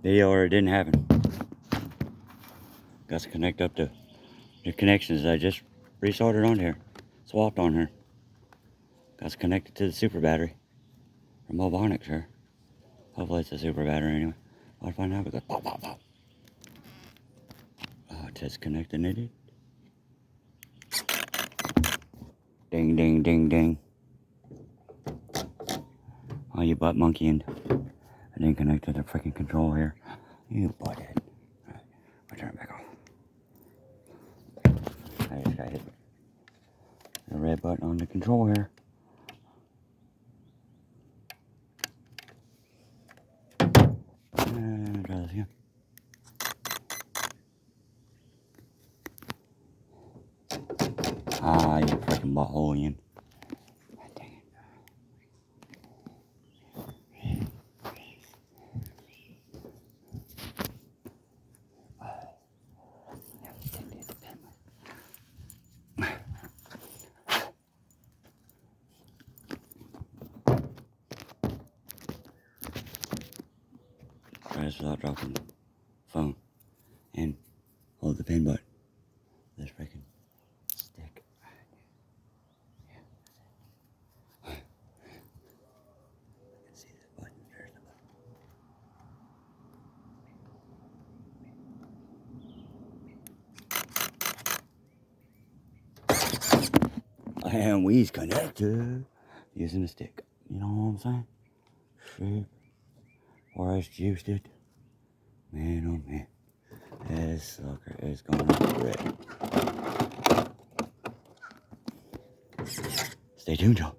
video or it didn't happen. Got to connect up to the connections I just resoldered on here, swapped on her. Got to connect it to the super battery from Ovonics here. Hopefully it's a super battery anyway. I'll find out because pop, pop, pop. Disconnecting it. Ding, ding, ding, ding. Oh, you butt monkey, and I didn't connect to the freaking control here. You butthead. Alright, I'll turn it back off. I just got hit the red button on the control here. And try this again. Ah, you freaking butthole again. Dang it. Try this without dropping the phone and hold the pin button. This freaking stick. Yeah. I can see this button. There's the button. And we's connected using a stick. You know what I'm saying? Shit. Or I juiced it. Man, oh man. This sucker is going to red. Stay tuned, y'all.